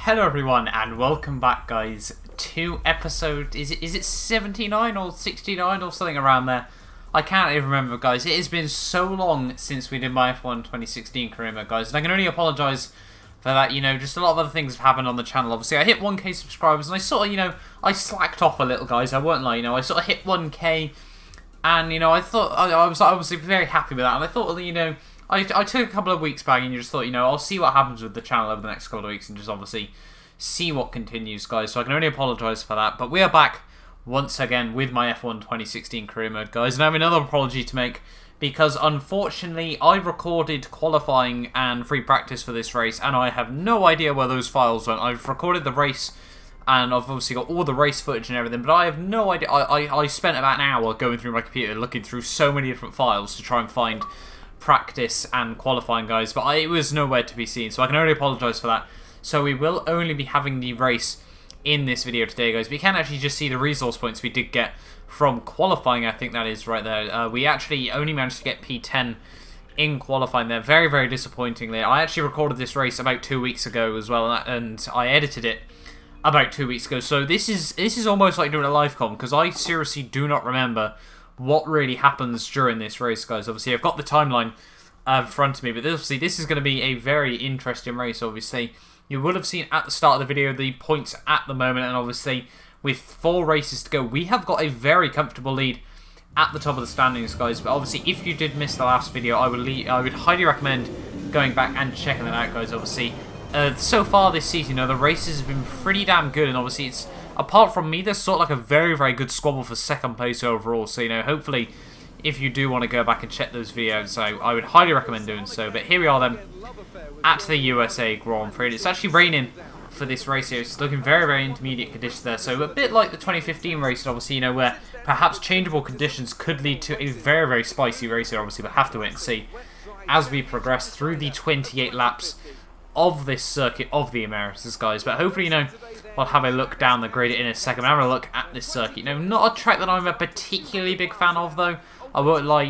Hello everyone and welcome back guys to episode, is it 79 or 69 or something around there? I can't even remember guys, it has been so long since we did my F1 2016 career mode guys, and I can only apologise for that. Just a lot of other things have happened on the channel. Obviously I hit 1k subscribers and I sort of, I slacked off a little guys, I won't lie, I sort of hit 1k and I thought, I was obviously very happy with that, and I thought, I took a couple of weeks back and you just thought, I'll see what happens with the channel over the next couple of weeks and just obviously see what continues, guys. So I can only apologise for that. But we are back once again with my F1 2016 career mode, guys. And I have another apology to make because unfortunately I recorded qualifying and free practice for this race and I have no idea where those files went. I've recorded the race and I've obviously got all the race footage and everything, but I have no idea. I spent about an hour going through my computer looking through so many different files to try and find practice and qualifying, guys, but it was nowhere to be seen, so I can only apologise for that. So we will only be having the race in this video today, guys. We can actually just see the resource points we did get from qualifying, I think that is right there. We actually only managed to get P10 in qualifying there, very, very disappointingly. I actually recorded this race about 2 weeks ago as well, and I edited it about 2 weeks ago, so this is almost like doing a live com, because I seriously do not remember what really happens during this race, guys. Obviously, I've got the timeline in front of me, but obviously this is going to be a very interesting race, obviously. You would have seen at the start of the video the points at the moment, and obviously with 4 races to go, we have got a very comfortable lead at the top of the standings, guys. But obviously, if you did miss the last video, I would highly recommend going back and checking that out, guys. Obviously, so far this season, the races have been pretty damn good, and obviously it's, apart from me, there's sort of like a very, very good squabble for second place overall. So, hopefully, if you do want to go back and check those videos, so I would highly recommend doing so. But here we are then, at the USA Grand Prix. It's actually raining for this race here. It's looking very, very intermediate conditions there. So a bit like the 2015 race, obviously, where perhaps changeable conditions could lead to a very, very spicy race here. Obviously, we'll have to wait and see as we progress through the 28 laps of this circuit of the Americas, guys. But hopefully, I'll have a look down the grid in a second. I'm having a look at this circuit. Not a track that I'm a particularly big fan of, though. I won't lie.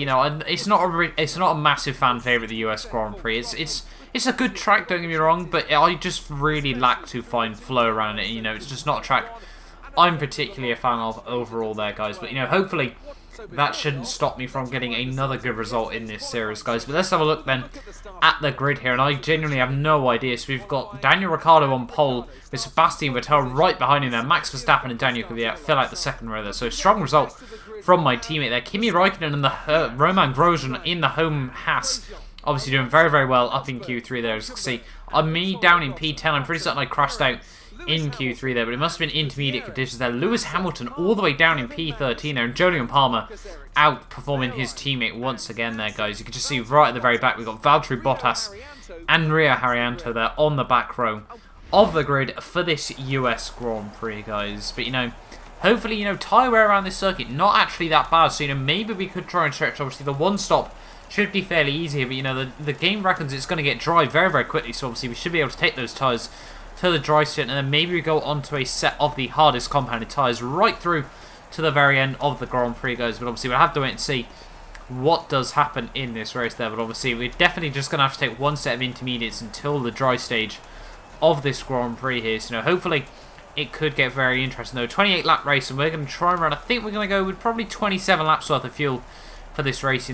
It's not a massive fan favorite, the US Grand Prix. It's a good track, don't get me wrong, but I just really lack to find flow around it. It's just not a track I'm particularly a fan of overall there, guys. But hopefully that shouldn't stop me from getting another good result in this series, guys. But let's have a look then at the grid here, and I genuinely have no idea. So we've got Daniel Ricciardo on pole with Sebastian Vettel right behind him there. Max Verstappen and Daniel Kvyat fill out the second row there. So strong result from my teammate there. Kimi Räikkönen and the Roman Grosjean in the home Haas, obviously doing very, very well up in Q3 there. As you can see, me down in P10, I'm pretty certain I crashed out in Q3 there, but it must have been intermediate conditions there. Lewis Hamilton all the way down in P13 there, and Julian Palmer outperforming his teammate once again there, guys. You can just see right at the very back, we've got Valtteri Bottas and Rio Haryanto there on the back row of the grid for this US Grand Prix, guys. But, hopefully, tyre wear around this circuit, not actually that bad. So, maybe we could try and stretch. Obviously, the one stop should be fairly easy, but, the game reckons it's going to get dry very, very quickly. So, obviously, we should be able to take those tyres to the dry stint, and then maybe we go onto a set of the hardest compounded tyres right through to the very end of the Grand Prix, guys. But obviously we'll have to wait and see what does happen in this race there. But obviously we're definitely just going to have to take one set of intermediates until the dry stage of this Grand Prix here. So hopefully it could get very interesting though. 28 lap race, and we're going to try and run, I think we're going to go with probably 27 laps worth of fuel for this race.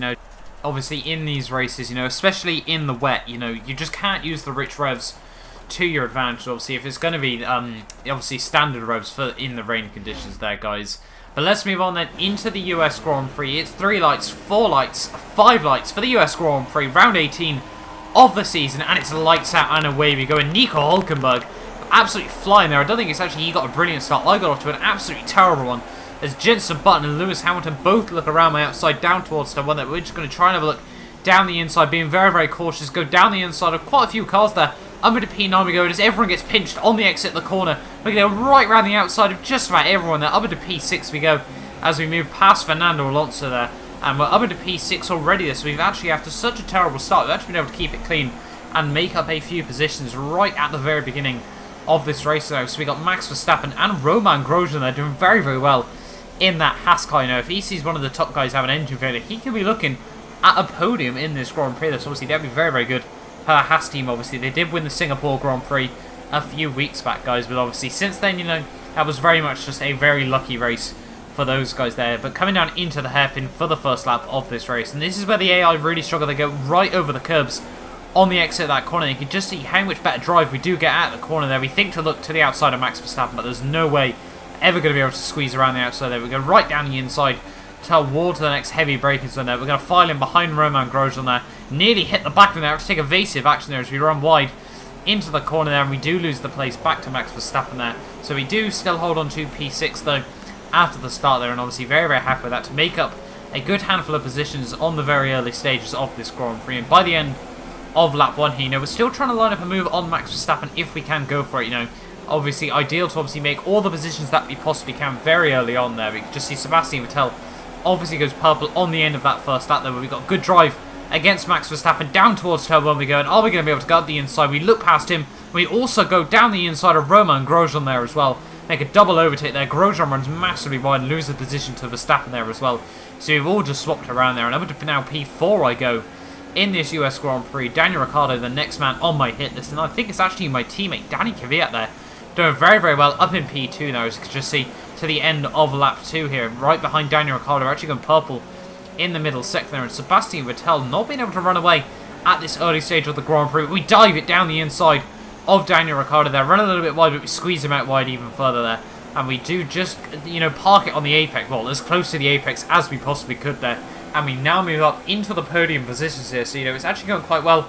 Obviously in these races, especially in the wet, you just can't use the rich revs to your advantage. Obviously, if it's going to be obviously standard revs for in the rain conditions there, guys. But let's move on then into the US Grand Prix. It's 3 lights, 4 lights, 5 lights for the US Grand Prix, round 18 of the season, and it's lights out and away we go. And Nico Hülkenberg absolutely flying there. I don't think it's actually he got a brilliant start. I got off to an absolutely terrible one as Jenson Button and Lewis Hamilton both look around my outside down towards the one that we're just going to try and have a look down the inside, being very, very cautious. Go down the inside of quite a few cars there. Up into P9 we go, as everyone gets pinched on the exit of the corner. We go right around the outside of just about everyone there. Up into P6 we go as we move past Fernando Alonso there. And we're up into P6 already there, so we've actually, after such a terrible start, we've actually been able to keep it clean and make up a few positions right at the very beginning of this race though. So we got Max Verstappen and Roman Grosjean there doing very, very well in that Haas car. If he sees one of the top guys have an engine failure, he could be looking at a podium in this Grand Prix. That's obviously, that'd be very, very good. Haas team, obviously, they did win the Singapore Grand Prix a few weeks back, guys. But obviously, since then, you know, that was very much just a very lucky race for those guys there. But coming down into the hairpin for the first lap of this race, and this is where the AI really struggle. They go right over the curbs on the exit of that corner. You can just see how much better drive we do get at the corner there. We think to look to the outside of Max Verstappen, but there's no way ever going to be able to squeeze around the outside there. We go right down the inside toward the next heavy braking zone there. We're going to file in behind Roman Grosjean there. Nearly hit the back of him there. Have to take evasive action there as we run wide into the corner there, and we do lose the place back to Max Verstappen there. So we do still hold on to P6 though after the start there, and obviously very, very happy with that to make up a good handful of positions on the very early stages of this Grand Prix. And by the end of lap 1 here, you know, we're still trying to line up a move on Max Verstappen if we can go for it, you know. Obviously ideal to obviously make all the positions that we possibly can very early on there. We can just see Sebastian Vettel obviously goes purple on the end of that first lap there, where we got good drive against Max Verstappen down towards turn 1. We go, and are we going to be able to guard the inside? We look past him. We also go down the inside of Roman Grosjean there as well. Make a double overtake there. Grosjean runs massively wide and loses the position to Verstappen there as well. So we've all just swapped around there, and over to now P4 I go in this US Grand Prix. Daniel Ricciardo, the next man on my hit list, and I think it's actually my teammate Danny Kvyat there, doing very, very well up in P2 now, as you can just see to the end of lap 2 here. Right behind Daniel Ricciardo, actually going purple in the middle sector there, and Sebastian Vettel not being able to run away at this early stage of the Grand Prix. But we dive it down the inside of Daniel Ricciardo there, run a little bit wide, but we squeeze him out wide even further there. And we do just, you know, park it on the apex, well, as close to the apex as we possibly could there. And we now move up into the podium positions here, so, you know, it's actually going quite well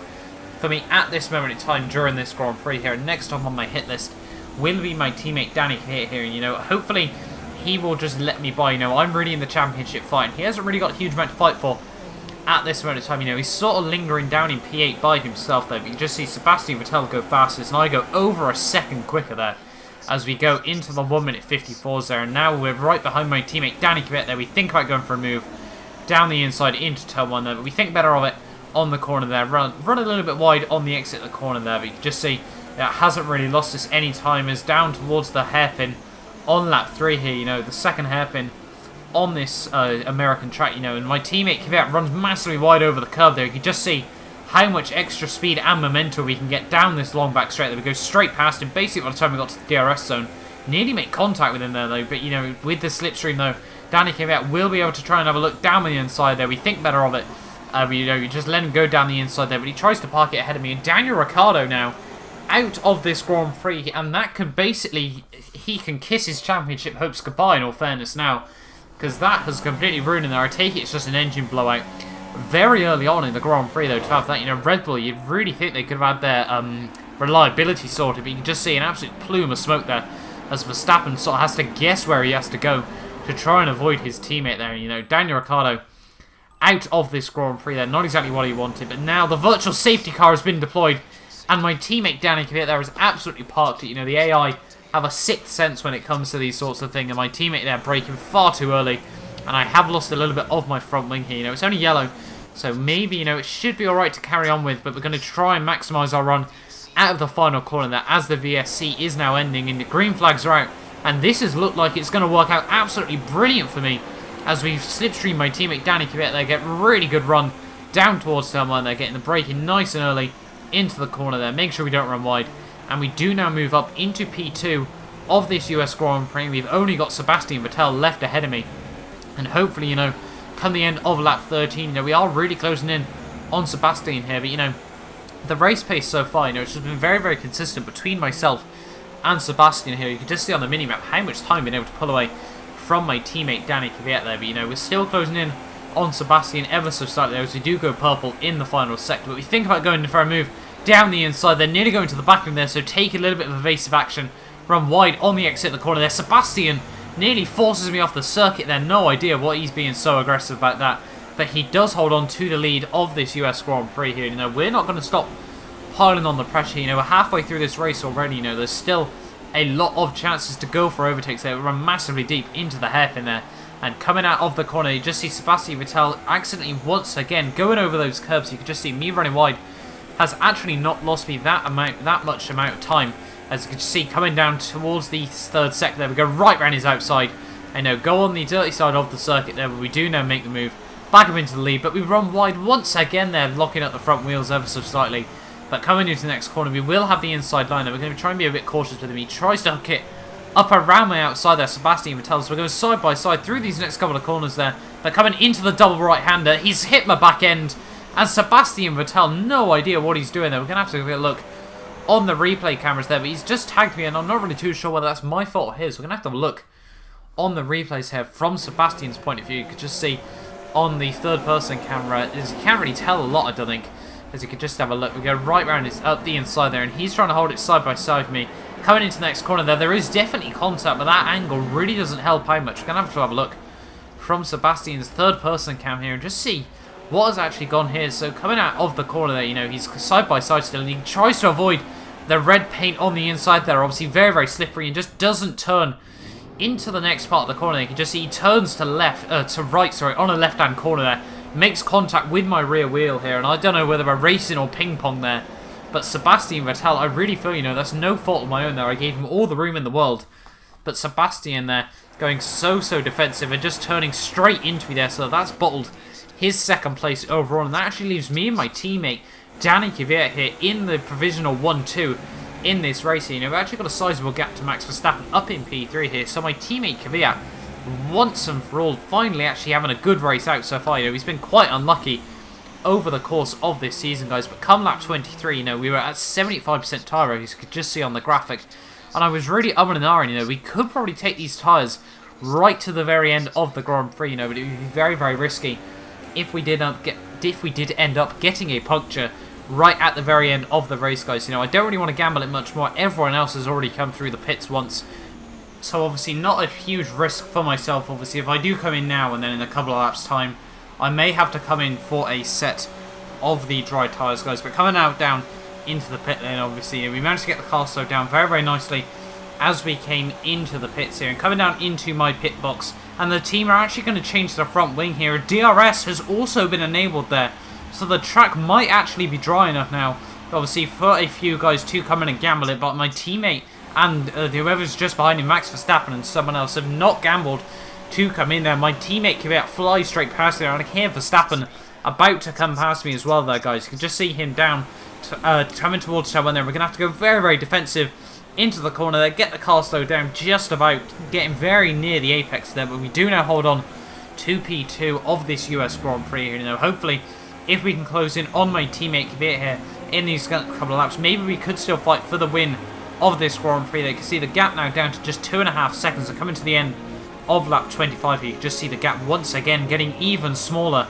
for me at this moment in time during this Grand Prix here. And next up on my hit list will be my teammate Danny Kvyat here, and, you know, hopefully he will just let me by. You know, I'm really in the championship fight, and he hasn't really got a huge amount to fight for at this moment of time. You know, he's sort of lingering down in P8 by himself though, but you just see Sebastian Vettel go fastest, and I go over a second quicker there as we go into the 1 minute 54s there. And now we're right behind my teammate Danny Kvyat there. We think about going for a move down the inside into turn 1 there, but we think better of it on the corner there. Run a little bit wide on the exit of the corner there, but you can just see that hasn't really lost us any time, as down towards the hairpin on lap 3 here, you know, the second hairpin on this American track, you know, and my teammate Kvyat runs massively wide over the curb there. You can just see how much extra speed and momentum we can get down this long back straight there. We go straight past him, basically by the time we got to the DRS zone. Nearly make contact with him there though, but, you know, with the slipstream though, Danny Kvyat will be able to try and have a look down the inside there. We think better of it. You know, you just let him go down the inside there, but he tries to park it ahead of me. And Daniel Ricciardo now out of this Grand Prix, and that can basically, he can kiss his championship hopes goodbye in all fairness now, because that has completely ruined him there. I take it it's just an engine blowout very early on in the Grand Prix though to have that. You know, Red Bull, you'd really think they could have had their reliability sorted, but you can just see an absolute plume of smoke there as Verstappen sort of has to guess where he has to go to try and avoid his teammate there. You know, Daniel Ricciardo out of this Grand Prix there, not exactly what he wanted, but now the virtual safety car has been deployed, and my teammate Danny Kvyat there has absolutely parked it. You know, the AI have a sixth sense when it comes to these sorts of things, and my teammate there braking far too early, and I have lost a little bit of my front wing here. You know, it's only yellow, so maybe, you know, it should be alright to carry on with, but we're going to try and maximise our run out of the final corner there, as the VSC is now ending and the green flags are out, and this has looked like it's going to work out absolutely brilliant for me, as we slipstream my teammate Danny Kvyat there, get really good run down towards turn 1 there, getting the braking nice and early into the corner there, make sure we don't run wide. And we do now move up into P2 of this US Grand Prix. We've only got Sebastian Vettel left ahead of me, and hopefully, you know, come the end of lap 13, you know, we are really closing in on Sebastian here. But, you know, the race pace so far, you know, it's just been very, very consistent between myself and Sebastian here. You can just see on the minimap how much time I've been able to pull away from my teammate Danny Kvyat there. But, you know, we're still closing in on Sebastian ever so slightly there, as we do go purple in the final sector. But we think about going for a move down the inside. They're nearly going to the back of him there, so take a little bit of evasive action, run wide on the exit of the corner there. Sebastian nearly forces me off the circuit there. No idea what he's being so aggressive about that, but he does hold on to the lead of this US Grand Prix here. You know, we're not going to stop piling on the pressure. You know, we're halfway through this race already. You know, there's still a lot of chances to go for overtakes there. We run massively deep into the hairpin there, and coming out of the corner, you just see Sebastian Vettel accidentally once again going over those curbs. You can just see me running wide has actually not lost me that much amount of time. As you can see, coming down towards the third sector there, we go right round his outside. I know, go on the dirty side of the circuit there, but we do now make the move back up into the lead. But we run wide once again there, locking up the front wheels ever so slightly. But coming into the next corner, we will have the inside line. We're going to try and be a bit cautious with him. He tries to hook it up around my outside there, Sebastian Vettel. So we're going side by side through these next couple of corners there. They're coming into the double right-hander. He's hit my back end. And Sebastian Vettel, no idea what he's doing there. We're going to have to give it a look on the replay cameras there. But he's just tagged me, and I'm not really too sure whether that's my fault or his. We're going to have to look on the replays here from Sebastian's point of view. You could just see on the third-person camera, you can't really tell a lot, I don't think. As you could just have a look. We go right round, it's up the inside there, and he's trying to hold it side by side with me. Coming into the next corner there is definitely contact, but that angle really doesn't help out much. We're going to have a look from Sebastian's third-person cam here and just see what has actually gone here. So coming out of the corner there, he's side by side still, and he tries to avoid the red paint on the inside there. Obviously very, very slippery, and just doesn't turn into the next part of the corner. You can just see he turns to right, on a left-hand corner there. Makes contact with my rear wheel here, and I don't know whether we're racing or ping-pong there. But Sebastian Vettel, I really feel, that's no fault of my own there. I gave him all the room in the world. But Sebastian there, going so defensive and just turning straight into me there. So that's bottled his second place overall. And that actually leaves me and my teammate, Danny Capure, here in the provisional 1-2 in this race here. We've actually got a sizable gap to Max Verstappen up in P3 here. So my teammate Capure, once and for all, finally actually having a good race out so far. He's been quite unlucky over the course of this season, guys. But come lap 23, we were at 75% tyre, as you could just see on the graphic. And I was really umming and ahhing, we could probably take these tyres right to the very end of the Grand Prix, but it would be very, very risky if we did end up getting a puncture right at the very end of the race, guys. I don't really want to gamble it much more. Everyone else has already come through the pits once. So obviously not a huge risk for myself. Obviously, if I do come in now and then in a couple of laps' time, I may have to come in for a set of the dry tyres, guys. But coming out down into the pit lane, obviously, we managed to get the car slowed down very, very nicely as we came into the pits here. And coming down into my pit box, and the team are actually going to change the front wing here. DRS has also been enabled there, so the track might actually be dry enough now, obviously, for a few guys to come in and gamble it. But my teammate and whoever's just behind him, Max Verstappen and someone else, have not gambled to come in there. My teammate Capure flies straight past there, and I hear Verstappen about to come past me as well there, guys. You can just see him down, coming towards turn one there. We're going to have to go very, very defensive into the corner there, get the car slowed down just about, getting very near the apex there, but we do now hold on to P2 of this US Grand Prix here. Hopefully, if we can close in on my teammate Capure here in these couple of laps, maybe we could still fight for the win of this Grand Prix. They can see the gap now down to just 2.5 seconds, and coming to the end of lap 25 here, you can just see the gap once again getting even smaller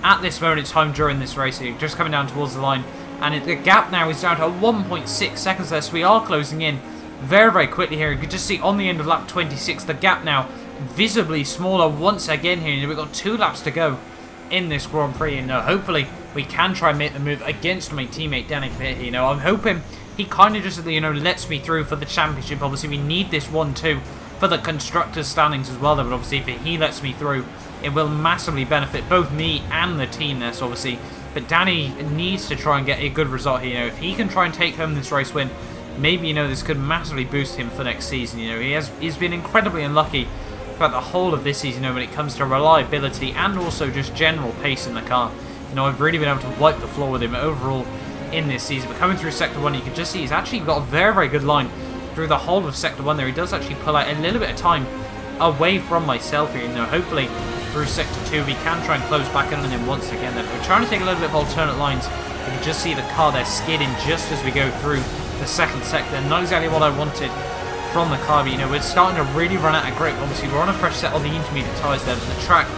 at this moment in time during this race here, just coming down towards the line, and the gap now is down to 1.6 seconds there, so we are closing in very, very quickly here. You can just see on the end of lap 26 the gap now visibly smaller once again here. We've got 2 laps to go in this Grand Prix, and hopefully we can try and make the move against my teammate Danny Capure here. I'm hoping he kind of just lets me through for the championship. Obviously we need this 1-2 for the constructors standings as well, but obviously if he lets me through, it will massively benefit both me and the team there. So obviously, but Danny needs to try and get a good result here. If he can try and take home this race win, maybe this could massively boost him for next season. He's been incredibly unlucky throughout the whole of this season, when it comes to reliability and also just general pace in the car. I've really been able to wipe the floor with him overall in this season. But coming through Sector 1, you can just see he's actually got a very, very good line through the whole of Sector 1 there. He does actually pull out a little bit of time away from myself here. Hopefully through Sector 2 we can try and close back in on him once again there. But we're trying to take a little bit of alternate lines. You can just see the car there skidding just as we go through the second sector. Not exactly what I wanted from the car, but we're starting to really run out of grip. Obviously we're on a fresh set of the intermediate tyres there, but the track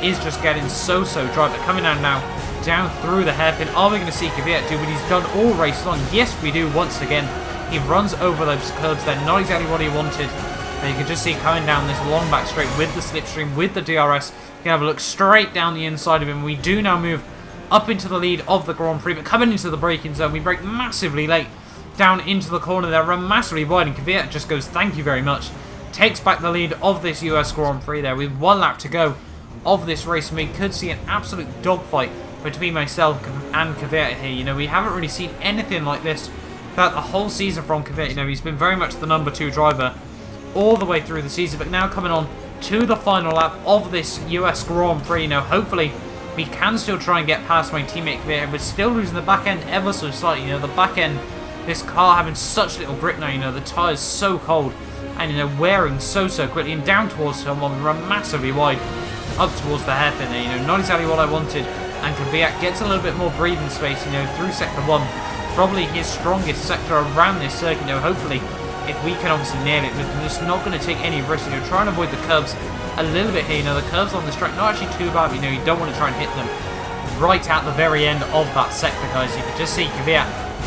is just getting so dry. But coming down now, down through the hairpin, are we going to see Capure do what he's done all race long? Yes, we do once again. He runs over those curbs there, not exactly what he wanted. And you can just see coming down this long back straight with the slipstream, with the DRS. You can have a look straight down the inside of him. We do now move up into the lead of the Grand Prix, but coming into the braking zone, we brake massively late down into the corner there, run massively wide, and Capure just goes, thank you very much. Takes back the lead of this US Grand Prix there with 1 lap to go of this race, and we could see an absolute dogfight between myself and Capure here. We haven't really seen anything like this throughout the whole season from Capure. He's been very much the number 2 driver all the way through the season, but now coming on to the final lap of this US Grand Prix. Hopefully We can still try and get past my teammate Capure. We're still losing the back end ever so slightly. You know, the back end, this car having such little grip now. You know, the tyres so cold and, you know, wearing so quickly. And down towards someone, we run massively wide up towards the hairpin there. You know, not exactly what I wanted. And Capure gets a little bit more breathing space, you know, through sector 1. Probably his strongest sector around this circuit. You know, hopefully, if we can obviously nail it, we're just not going to take any risks. You know, try and avoid the curbs a little bit here. You know, the curves on this track, not actually too bad, but, you know, you don't want to try and hit them right at the very end of that sector, guys. You can just see Capure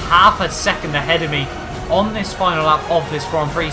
half a second ahead of me on this final lap of this Grand Prix.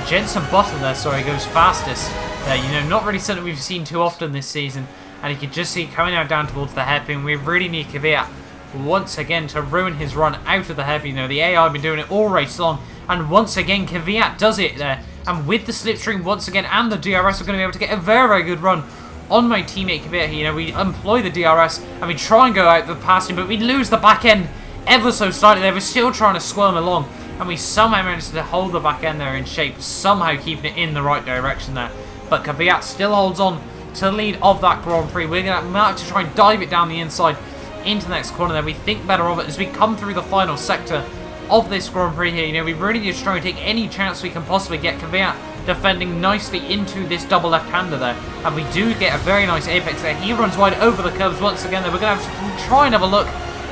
Jensen Button there, sorry, goes fastest there. You know, not really something we've seen too often this season. And you can just see coming out down towards the hairpin, we really need Capure once again to ruin his run out of the hairpin. You know, the AI have been doing it all race long. And once again, Capure does it there. And with the slipstream once again and the DRS, we're going to be able to get a very good run on my teammate Capure. You know, we employ the DRS and we try and go out the past him, but we lose the back end ever so slightly there. We're still trying to squirm along, and we somehow managed to hold the back end there in shape, somehow keeping it in the right direction there. But Capure still holds on to the lead of that Grand Prix. We're going to have to try and dive it down the inside into the next corner there. We think better of it as we come through the final sector of this Grand Prix here. You know, we really need to try and take any chance we can possibly get. Capure defending nicely into this double left-hander there, and we do get a very nice apex there. He runs wide over the curves once again there. We're going to have to try and have a look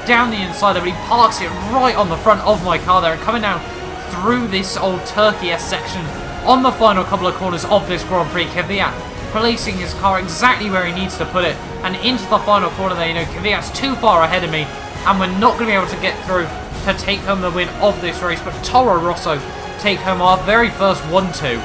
down the inside there, but he parks it right on the front of my car there, and coming down through this old turkey-esque section on the final couple of corners of this Grand Prix. Capure placing his car exactly where he needs to put it, and into the final corner there. You know, Capure's too far ahead of me, and we're not going to be able to get through to take home the win of this race. But Toro Rosso take home our very first 1-2.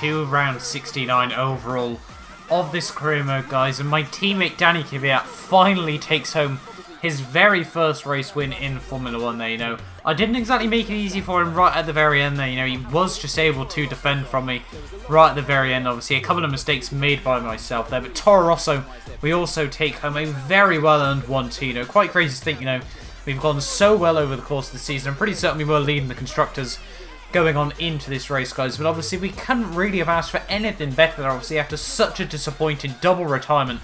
To round 69 overall of this career mode, guys, and my teammate Danny Capure finally takes home his very first race win in Formula 1 there. You know, I didn't exactly make it easy for him right at the very end there. You know, he was just able to defend from me right at the very end. Obviously, a couple of mistakes made by myself there, but Toro Rosso, we also take home a very well-earned 1-2. You know, quite crazy to think, you know, we've gone so well over the course of the season. I'm pretty certain we were leading the constructors going on into this race, guys, but obviously we couldn't really have asked for anything better there, obviously, after such a disappointing double retirement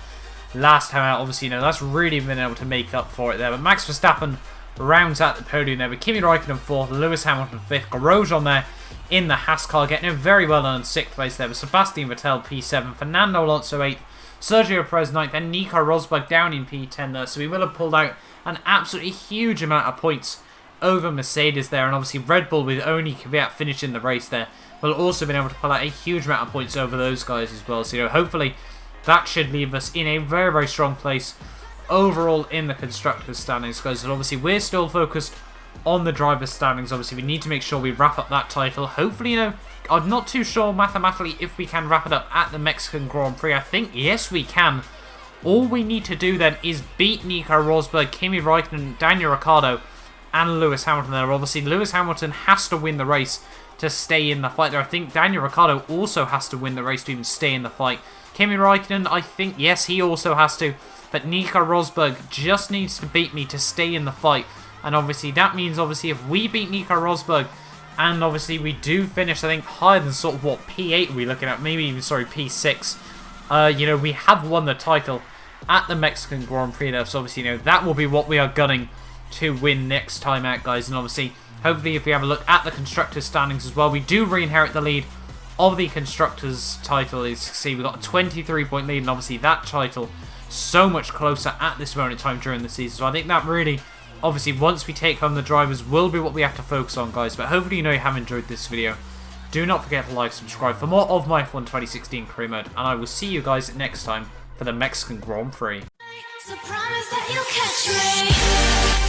last time out. Obviously, you know, that's really been able to make up for it there. But Max Verstappen rounds out the podium there with Kimi Räikkönen 4th, Lewis Hamilton 5th, Grosjean there in the Haas car getting a very well earned 6th place there with Sebastian Vettel P7, Fernando Alonso 8th, Sergio Perez 9th, and Nico Rosberg down in P10 there. So we will have pulled out an absolutely huge amount of points over Mercedes there, and obviously Red Bull, with only Kvyat finishing the race there, will also been able to pull out a huge amount of points over those guys as well. So, you know, hopefully that should leave us in a very strong place overall in the constructors standings, guys. And obviously we're still focused on the drivers standings. Obviously we need to make sure we wrap up that title. Hopefully, you know, I'm not too sure mathematically if we can wrap it up at the Mexican Grand Prix. I think yes we can. All we need to do then is beat Nico Rosberg, Kimi Räikkönen, Daniel Ricciardo and Lewis Hamilton there. Obviously, Lewis Hamilton has to win the race to stay in the fight there. I think Daniel Ricciardo also has to win the race to even stay in the fight. Kimi Räikkönen, I think, yes, he also has to. But Nico Rosberg just needs to beat me to stay in the fight. And obviously, that means, obviously, if we beat Nico Rosberg, and obviously we do finish, I think, higher than sort of, what, P8 are we looking at? Maybe even, sorry, P6. You know, we have won the title. at the Mexican Grand Prix though, so obviously, you know, that will be what we are gunning to win next time out, guys. And obviously, hopefully, if we have a look at the Constructors standings as well, we do re-inherit the lead of the Constructors title. As you can see, we've got a 23-point lead, and obviously that title so much closer at this moment in time during the season. So I think that really, obviously, once we take home the drivers, will be what we have to focus on, guys. But hopefully, you know, you have enjoyed this video. Do not forget to like, subscribe for more of my F1 2016 career mode, and I will see you guys next time for the Mexican Grand Prix. So promise that you'll catch me.